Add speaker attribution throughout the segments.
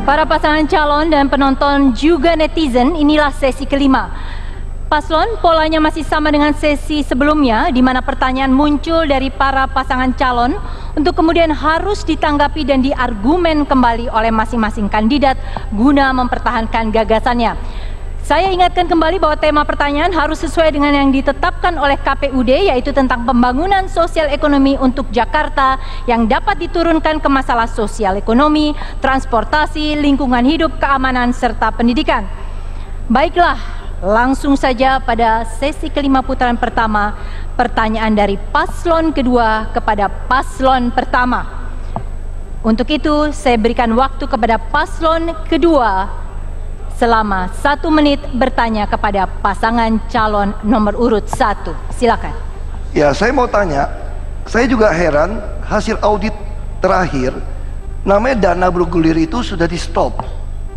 Speaker 1: Para pasangan calon dan penonton juga netizen, inilah sesi kelima. Paslon, polanya masih sama dengan sesi sebelumnya, di mana pertanyaan muncul dari para pasangan calon untuk kemudian harus ditanggapi dan diargumen kembali oleh masing-masing kandidat guna mempertahankan gagasannya. Saya ingatkan kembali bahwa tema pertanyaan harus sesuai dengan yang ditetapkan oleh KPUD, yaitu tentang pembangunan sosial ekonomi untuk Jakarta yang dapat diturunkan ke masalah sosial ekonomi, transportasi, lingkungan hidup, keamanan, serta pendidikan. Baiklah, langsung saja pada sesi kelima putaran pertama, pertanyaan dari paslon kedua kepada paslon pertama. Untuk itu, saya berikan waktu kepada paslon kedua selama 1 menit bertanya kepada pasangan calon nomor urut 1. Silakan.
Speaker 2: Ya, saya mau tanya, saya juga heran hasil audit terakhir, namanya dana bergulir itu sudah di stop.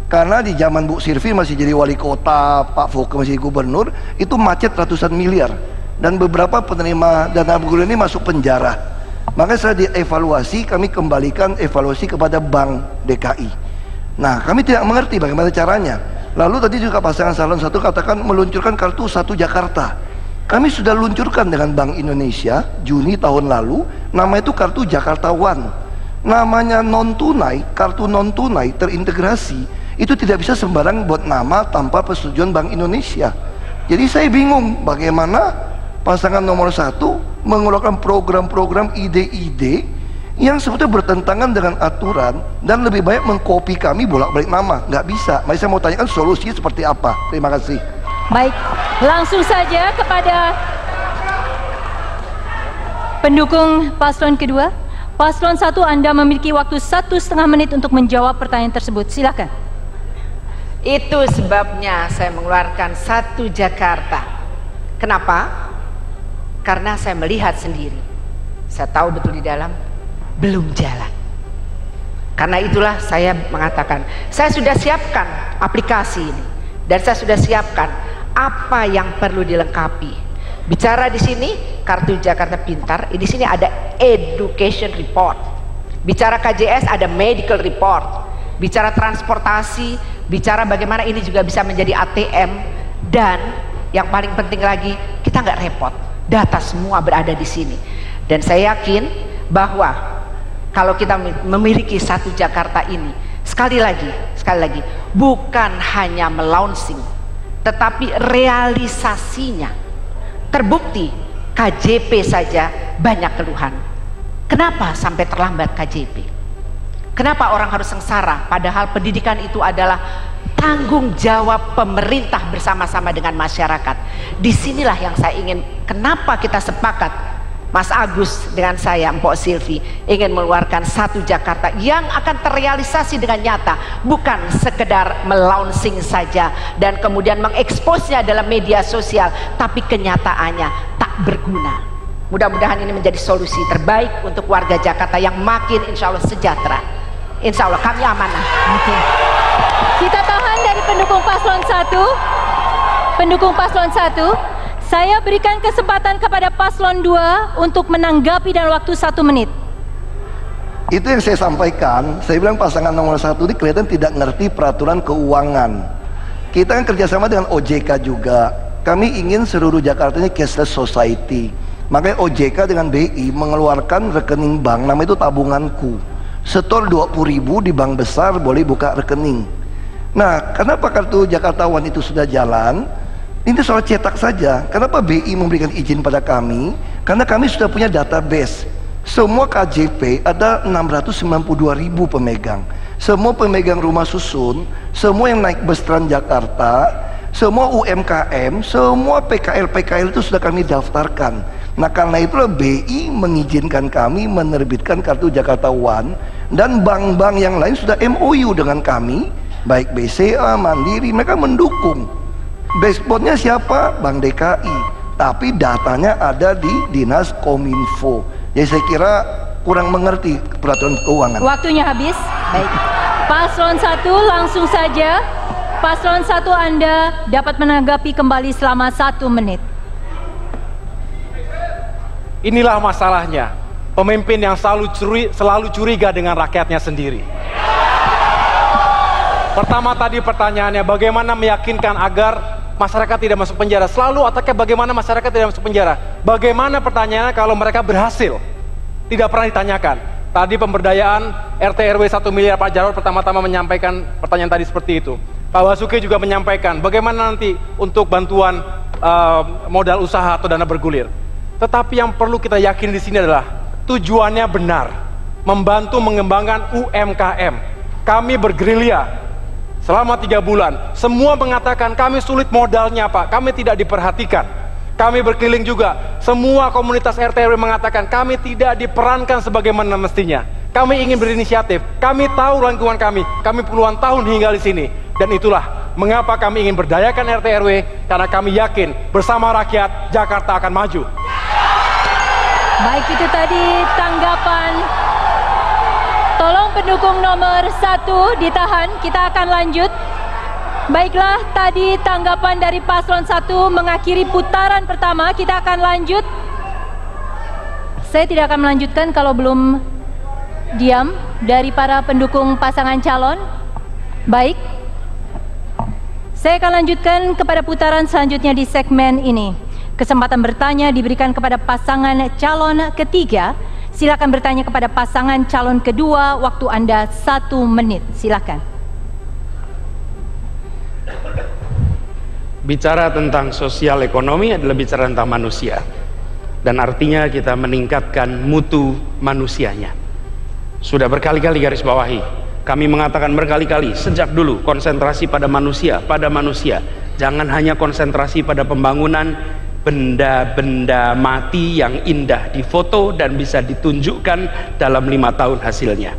Speaker 2: Karena di zaman Bu Sirvi masih jadi wali kota, Pak Foke masih gubernur, itu macet ratusan miliar. Dan beberapa penerima dana bergulir ini masuk penjara. Maka setelah dievaluasi, kami kembalikan evaluasi kepada Bank DKI. Nah, kami tidak mengerti bagaimana caranya. Lalu tadi juga pasangan calon satu katakan meluncurkan kartu Satu Jakarta. Kami sudah luncurkan dengan Bank Indonesia Juni tahun lalu, nama itu kartu Jakarta One. Namanya non tunai, kartu non tunai terintegrasi. Itu tidak bisa sembarang buat nama tanpa persetujuan Bank Indonesia. Jadi saya bingung bagaimana pasangan nomor 1 mengeluarkan program-program ide-ide yang sebetulnya bertentangan dengan aturan dan lebih banyak mengkopi kami bolak-balik nama. Nggak bisa. Mari saya mau tanyakan solusinya seperti apa. Terima kasih.
Speaker 1: Baik, langsung saja kepada pendukung paslon kedua. Paslon 1, Anda memiliki waktu 1,5 menit untuk menjawab pertanyaan tersebut. Silakan.
Speaker 3: Itu sebabnya saya mengeluarkan Satu Jakarta. Kenapa? Karena saya melihat sendiri. Saya tahu betul di dalam belum jalan. Karena itulah saya mengatakan, saya sudah siapkan aplikasi ini dan saya sudah siapkan apa yang perlu dilengkapi. Bicara di sini kartu Jakarta Pintar, di sini ada education report. Bicara KJS ada medical report. Bicara transportasi, bicara bagaimana ini juga bisa menjadi ATM, dan yang paling penting lagi, kita nggak repot, data semua berada di sini. Dan saya yakin bahwa kalau kita memiliki Satu Jakarta ini, sekali lagi bukan hanya melaunching, tetapi realisasinya terbukti. KJP saja banyak keluhan. Kenapa sampai terlambat KJP? Kenapa orang harus sengsara? Padahal pendidikan itu adalah tanggung jawab pemerintah bersama-sama dengan masyarakat. Disinilah yang saya ingin, kenapa kita sepakat, Mas Agus dengan saya, Mpok Silvi, ingin mengeluarkan Satu Jakarta yang akan terrealisasi dengan nyata, bukan sekedar melaunching saja dan kemudian mengeksposnya dalam media sosial, tapi kenyataannya tak berguna. Mudah-mudahan ini menjadi solusi terbaik untuk warga Jakarta yang makin insya Allah sejahtera. Insya Allah kami amanah.
Speaker 1: Kita tahan dari pendukung paslon 1. Pendukung paslon 1, saya berikan kesempatan kepada paslon 2 untuk menanggapi dalam waktu 1 menit.
Speaker 2: Itu yang saya sampaikan. Saya bilang pasangan nomor 1 ini kelihatan tidak ngerti peraturan keuangan. Kita kan kerjasama dengan OJK juga. Kami ingin seluruh Jakarta ini cashless society. Makanya OJK dengan BI mengeluarkan rekening bank, nama itu tabunganku. Setor 20.000 di bank besar boleh buka rekening. Nah, kenapa kartu Jakarta One itu sudah jalan? Ini soal cetak saja. Kenapa BI memberikan izin pada kami? Karena kami sudah punya database. Semua KJP ada 692.000 pemegang. Semua pemegang rumah susun, semua yang naik bus Transjakarta, semua UMKM, semua PKL itu sudah kami daftarkan. Nah, karena itulah BI mengizinkan kami menerbitkan kartu Jakarta One, dan bank-bank yang lain sudah MOU dengan kami, baik BCA, Mandiri, mereka mendukung. Backbone-nya siapa? Bank DKI, tapi datanya ada di Dinas Kominfo. Jadi saya kira kurang mengerti peraturan keuangan.
Speaker 1: Waktunya habis. Baik. Paslon 1 langsung saja. Paslon 1, Anda dapat menanggapi kembali selama 1 menit.
Speaker 4: Inilah masalahnya, pemimpin yang selalu curiga dengan rakyatnya sendiri. Pertama tadi pertanyaannya, bagaimana meyakinkan agar masyarakat tidak masuk penjara? Selalu otaknya bagaimana masyarakat tidak masuk penjara. Bagaimana pertanyaannya kalau mereka berhasil? Tidak pernah ditanyakan. Tadi pemberdayaan RT RW 1 miliar, Pak Jarod pertama-tama menyampaikan pertanyaan tadi seperti itu. Pak Basuki juga menyampaikan bagaimana nanti untuk bantuan modal usaha atau dana bergulir. Tetapi yang perlu kita yakin di sini adalah tujuannya benar, membantu mengembangkan UMKM. Kami bergerilya selama 3 bulan. Semua mengatakan kami sulit modalnya, Pak. Kami tidak diperhatikan. Kami berkeliling juga. Semua komunitas RT RW mengatakan kami tidak diperankan sebagaimana mestinya. Kami ingin berinisiatif. Kami tahu lingkungan kami. Kami puluhan tahun tinggal di sini. Dan itulah mengapa kami ingin berdayakan RT RW, karena kami yakin bersama rakyat Jakarta akan maju.
Speaker 1: Baik, itu tadi tanggapan. Tolong pendukung nomor 1 ditahan, kita akan lanjut. Baiklah, tadi tanggapan dari paslon 1 mengakhiri putaran pertama. Kita akan lanjut. Saya tidak akan melanjutkan kalau belum diam dari para pendukung pasangan calon. Baik, saya akan lanjutkan kepada putaran selanjutnya di segmen ini. Kesempatan bertanya diberikan kepada pasangan calon ketiga. Silakan bertanya kepada pasangan calon kedua. Waktu Anda 1 menit. Silakan.
Speaker 5: Bicara tentang sosial ekonomi adalah bicara tentang manusia, dan artinya kita meningkatkan mutu manusianya. Sudah berkali-kali garis bawahi, kami mengatakan berkali-kali sejak dulu, konsentrasi pada manusia, jangan hanya konsentrasi pada pembangunan benda-benda mati yang indah difoto dan bisa ditunjukkan dalam 5 tahun hasilnya.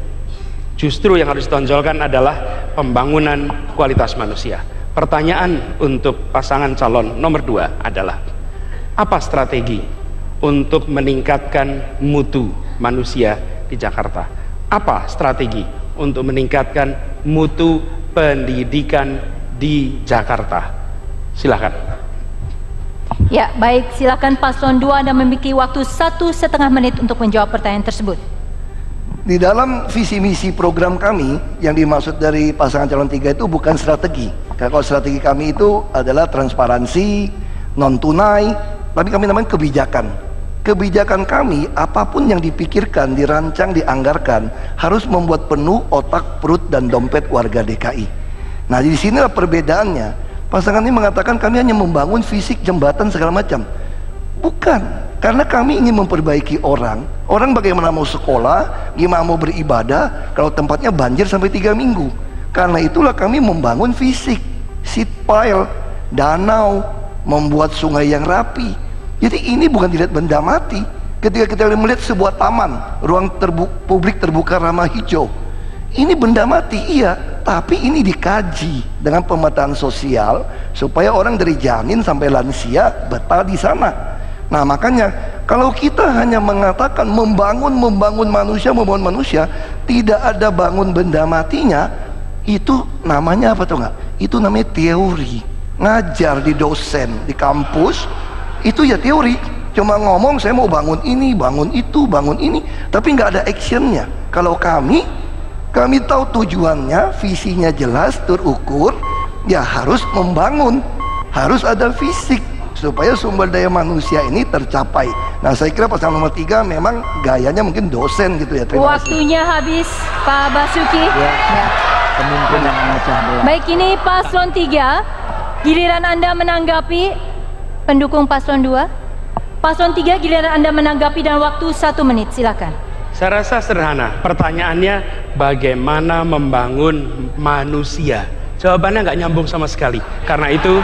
Speaker 5: Justru yang harus ditonjolkan adalah pembangunan kualitas manusia. Pertanyaan untuk pasangan calon nomor 2 adalah, apa strategi untuk meningkatkan mutu manusia di Jakarta? Apa strategi untuk meningkatkan mutu pendidikan di Jakarta? Silakan.
Speaker 1: Ya, baik, silakan paslon 2, Anda memiliki waktu 1,5 menit untuk menjawab pertanyaan tersebut.
Speaker 2: Di dalam visi misi program kami, yang dimaksud dari pasangan calon 3 itu bukan strategi. Karena kalau strategi kami itu adalah transparansi, non tunai, tapi kami namanya kebijakan. Kebijakan kami, apapun yang dipikirkan, dirancang, dianggarkan, harus membuat penuh otak, perut, dan dompet warga DKI. Nah, di sinilah perbedaannya. Pasangan ini mengatakan kami hanya membangun fisik, jembatan, segala macam. Bukan, karena kami ingin memperbaiki orang. Orang bagaimana mau sekolah, gimana mau beribadah kalau tempatnya banjir sampai 3 minggu. Karena itulah kami membangun fisik, seat pile, danau, membuat sungai yang rapi. Jadi ini bukan dilihat benda mati. Ketika kita melihat sebuah taman, ruang publik terbuka ramah hijau, ini benda mati, iya, tapi ini dikaji dengan pemetaan sosial supaya orang dari janin sampai lansia betah di sana. Nah, makanya kalau kita hanya mengatakan membangun manusia, tidak ada bangun benda matinya, itu namanya apa tuh nggak? Itu namanya teori. Ngajar di dosen di kampus itu ya teori, cuma ngomong saya mau bangun ini, bangun itu, bangun ini, tapi nggak ada actionnya. Kalau kami tahu tujuannya, visinya jelas, terukur, ya harus membangun, harus ada fisik supaya sumber daya manusia ini tercapai. Nah, saya kira pasangan nomor 3 memang gayanya mungkin dosen gitu ya. Terima
Speaker 1: Waktunya
Speaker 2: kasih.
Speaker 1: habis, Pak Basuki.
Speaker 6: Ya. Pemimpin yang memecah belah.
Speaker 1: Baik, ini paslon 3. Giliran Anda menanggapi, pendukung paslon 2. Paslon 3, giliran Anda menanggapi dan waktu 1 menit. Silakan.
Speaker 5: Saya rasa sederhana. Pertanyaannya, bagaimana membangun manusia? Jawabannya nggak nyambung sama sekali. Karena itu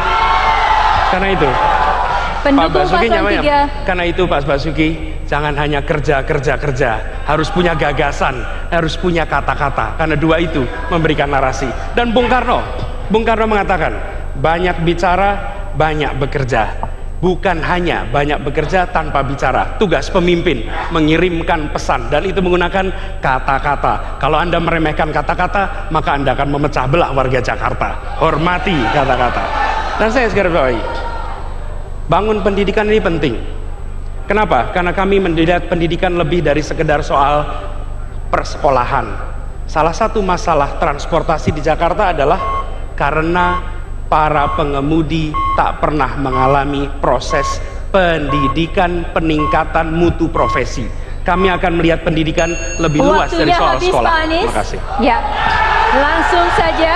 Speaker 1: Pendukung
Speaker 5: Pak Basuki
Speaker 1: paslon 3.
Speaker 5: Karena itu Pak Basuki, jangan hanya kerja, harus punya gagasan, harus punya kata-kata, karena 2 itu memberikan narasi. Dan Bung Karno mengatakan, banyak bicara, banyak bekerja. Bukan hanya banyak bekerja tanpa bicara. Tugas pemimpin mengirimkan pesan, dan itu menggunakan kata-kata. Kalau Anda meremehkan kata-kata, maka Anda akan memecah belah warga Jakarta. Hormati kata-kata. Dan saya sekarang bawahi, bangun pendidikan ini penting. Kenapa? Karena kami melihat pendidikan lebih dari sekedar soal persekolahan. Salah satu masalah transportasi di Jakarta adalah karena para pengemudi tak pernah mengalami proses pendidikan peningkatan mutu profesi. Kami akan melihat pendidikan lebih luas dari soal
Speaker 1: habis,
Speaker 5: sekolah.
Speaker 1: Pak Anies.
Speaker 5: Terima kasih.
Speaker 1: Ya, langsung saja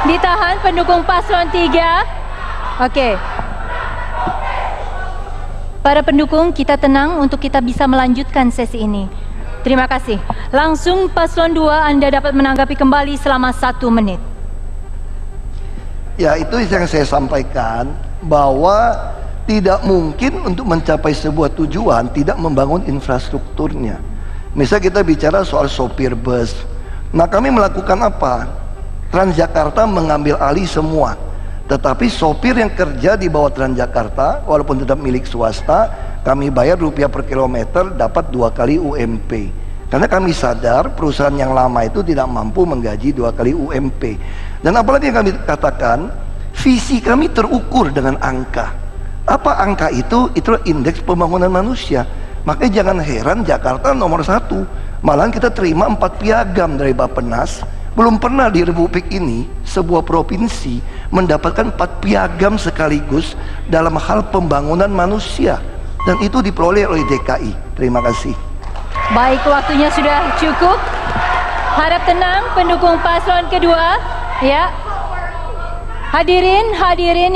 Speaker 1: ditahan pendukung paslon 3. Oke. Para pendukung, kita tenang untuk kita bisa melanjutkan sesi ini. Terima kasih. Langsung paslon 2, Anda dapat menanggapi kembali selama 1 menit.
Speaker 2: Ya, itu yang saya sampaikan, bahwa tidak mungkin untuk mencapai sebuah tujuan tidak membangun infrastrukturnya. Misal kita bicara soal sopir bus. Nah, kami melakukan apa? Transjakarta mengambil alih semua. Tetapi sopir yang kerja di bawah Transjakarta, walaupun tetap milik swasta, kami bayar rupiah per kilometer, dapat 2 kali UMP. Karena kami sadar perusahaan yang lama itu tidak mampu menggaji 2 kali UMP. Dan apalagi yang kami katakan, visi kami terukur dengan angka. Apa angka itu? Itulah indeks pembangunan manusia. Makanya jangan heran Jakarta nomor 1. Malahan kita terima 4 piagam dari Bappenas. Belum pernah di Republik ini sebuah provinsi mendapatkan 4 piagam sekaligus dalam hal pembangunan manusia. Dan itu diperoleh oleh DKI. Terima kasih.
Speaker 1: Baik, waktunya sudah cukup. Harap tenang pendukung paslon kedua. Ya. Hadirin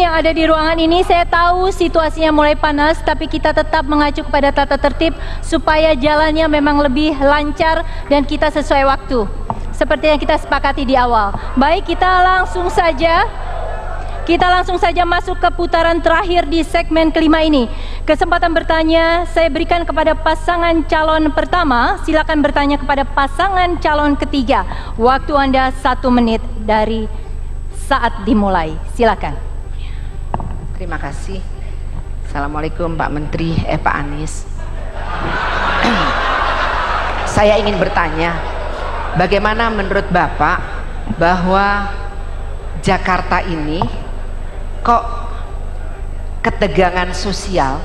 Speaker 1: yang ada di ruangan ini, saya tahu situasinya mulai panas, tapi kita tetap mengacu kepada tata tertib supaya jalannya memang lebih lancar dan kita sesuai waktu. Seperti yang kita sepakati di awal. Baik, kita langsung saja masuk ke putaran terakhir di segmen kelima ini. Kesempatan bertanya saya berikan kepada pasangan calon pertama. Silakan bertanya kepada pasangan calon ketiga. Waktu Anda 1 menit dari saat dimulai. Silakan.
Speaker 3: Terima kasih. Assalamualaikum Pak Menteri, Pak Anies. Saya ingin bertanya, bagaimana menurut Bapak bahwa Jakarta ini kok ketegangan sosial,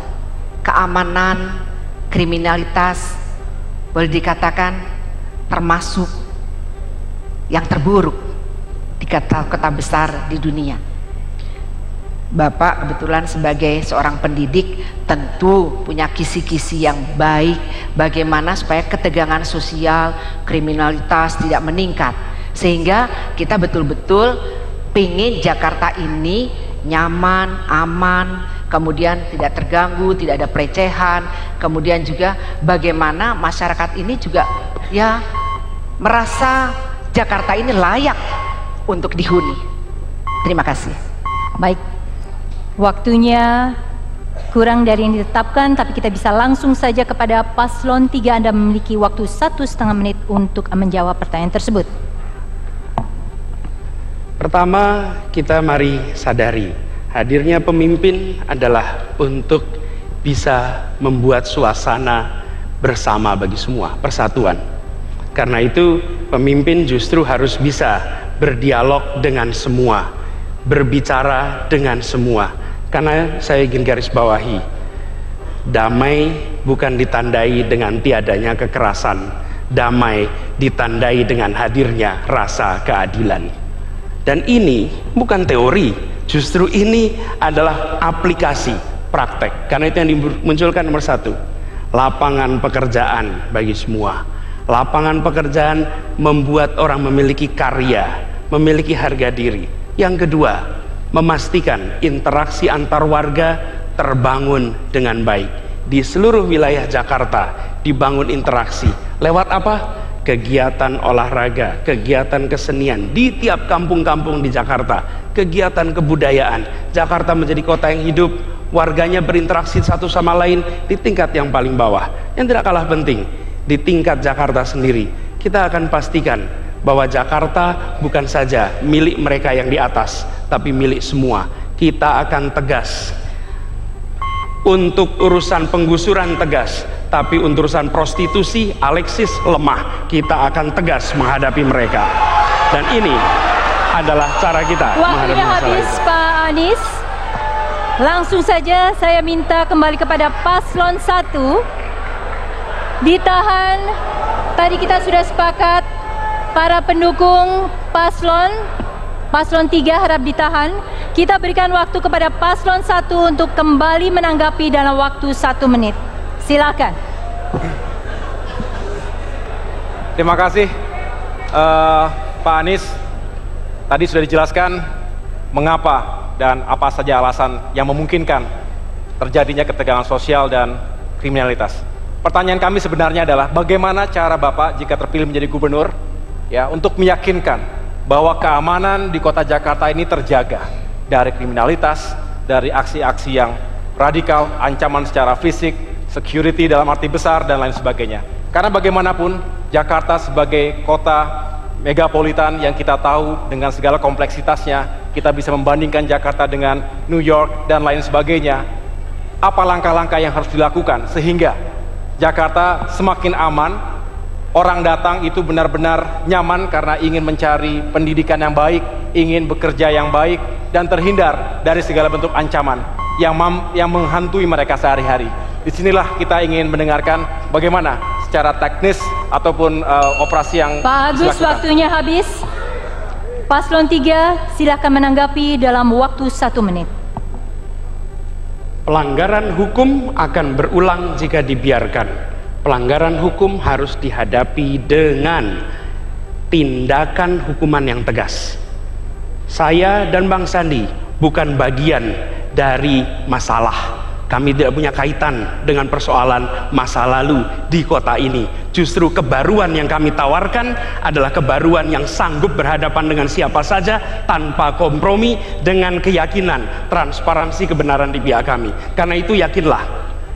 Speaker 3: keamanan, kriminalitas boleh dikatakan termasuk yang terburuk di kota-kota besar di dunia. Bapak kebetulan sebagai seorang pendidik tentu punya kisi-kisi yang baik bagaimana supaya ketegangan sosial, kriminalitas tidak meningkat, sehingga kita betul-betul pingin Jakarta ini nyaman, aman, kemudian tidak terganggu, tidak ada pelecehan, kemudian juga bagaimana masyarakat ini juga ya merasa Jakarta ini layak untuk dihuni. Terima kasih.
Speaker 1: Baik, waktunya kurang dari yang ditetapkan, tapi kita bisa langsung saja kepada paslon 3. Anda memiliki waktu 1,5 menit untuk menjawab pertanyaan tersebut.
Speaker 5: Pertama, kita mari sadari, hadirnya pemimpin adalah untuk bisa membuat suasana bersama bagi semua, persatuan. Karena itu, pemimpin justru harus bisa berdialog dengan semua, berbicara dengan semua. Karena saya ingin garis bawahi, damai bukan ditandai dengan tiadanya kekerasan, damai ditandai dengan hadirnya rasa keadilan. Dan ini bukan teori, justru ini adalah aplikasi praktek. Karena itu yang dimunculkan nomor 1, lapangan pekerjaan bagi semua. Lapangan pekerjaan membuat orang memiliki karya, memiliki harga diri. Yang kedua, memastikan interaksi antar warga terbangun dengan baik. Di seluruh wilayah Jakarta dibangun interaksi. Lewat apa? Kegiatan olahraga, kegiatan kesenian di tiap kampung-kampung di Jakarta, kegiatan kebudayaan. Jakarta menjadi kota yang hidup, warganya berinteraksi satu sama lain di tingkat yang paling bawah. Yang tidak kalah penting, di tingkat Jakarta sendiri, kita akan pastikan bahwa Jakarta bukan saja milik mereka yang di atas, tapi milik semua. Kita akan tegas untuk urusan penggusuran, tegas, tapi untuk urusan prostitusi, Alexis lemah. Kita akan tegas menghadapi mereka. Dan ini adalah cara kita menghadapi
Speaker 1: Waktunya
Speaker 5: masalah
Speaker 1: habis,
Speaker 5: itu.
Speaker 1: Pak Anies. Langsung saja saya minta kembali kepada paslon 1. Ditahan. Tadi kita sudah sepakat Para pendukung paslon 3 harap ditahan. Kita berikan waktu kepada paslon 1 untuk kembali menanggapi dalam waktu 1 menit. Silakan.
Speaker 4: Terima kasih Pak Anies. Tadi sudah dijelaskan mengapa dan apa saja alasan yang memungkinkan terjadinya ketegangan sosial dan kriminalitas. Pertanyaan kami sebenarnya adalah bagaimana cara Bapak jika terpilih menjadi gubernur ya untuk meyakinkan bahwa keamanan di kota Jakarta ini terjaga dari kriminalitas, dari aksi-aksi yang radikal, ancaman secara fisik, security dalam arti besar dan lain sebagainya. Karena bagaimanapun Jakarta sebagai kota megapolitan yang kita tahu dengan segala kompleksitasnya, kita bisa membandingkan Jakarta dengan New York dan lain sebagainya. Apa langkah-langkah yang harus dilakukan sehingga Jakarta semakin aman, orang datang itu benar-benar nyaman karena ingin mencari pendidikan yang baik, ingin bekerja yang baik, dan terhindar dari segala bentuk ancaman yang menghantui mereka sehari-hari. Disinilah kita ingin mendengarkan bagaimana secara teknis ataupun operasi yang
Speaker 1: Pak Agus,
Speaker 4: dilakukan.
Speaker 1: waktunya habis. Paslon 3 silakan menanggapi dalam waktu 1 menit.
Speaker 5: Pelanggaran hukum akan berulang jika dibiarkan. Pelanggaran hukum harus dihadapi dengan tindakan hukuman yang tegas. Saya dan Bang Sandi bukan bagian dari masalah. Kami tidak punya kaitan dengan persoalan masa lalu di kota ini. Justru kebaruan yang kami tawarkan adalah kebaruan yang sanggup berhadapan dengan siapa saja tanpa kompromi, dengan keyakinan transparansi kebenaran di pihak kami. Karena itu yakinlah,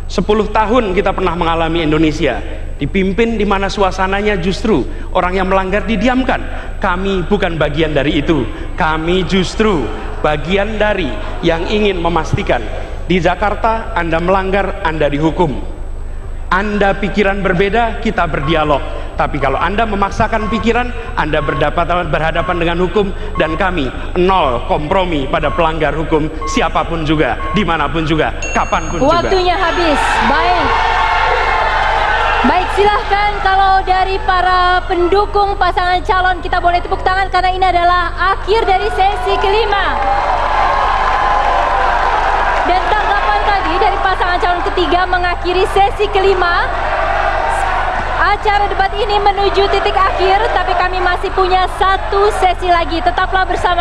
Speaker 5: 10 tahun kita pernah mengalami Indonesia dipimpin di mana suasananya justru orang yang melanggar didiamkan. Kami bukan bagian dari itu. Kami justru bagian dari yang ingin memastikan di Jakarta Anda melanggar, Anda dihukum. Anda pikiran berbeda, kita berdialog. Tapi kalau Anda memaksakan pikiran, Anda berhadapan dengan hukum, dan kami nol kompromi pada pelanggar hukum, siapapun juga, dimanapun juga, kapanpun juga.
Speaker 1: Waktunya habis. Baik, silahkan kalau dari para pendukung pasangan calon kita boleh tepuk tangan karena ini adalah akhir dari sesi kelima. Dan tanggapan tadi dari pasangan calon ketiga mengakhiri sesi kelima. Acara debat ini menuju titik akhir, tapi kami masih punya 1 sesi lagi. Tetaplah bersama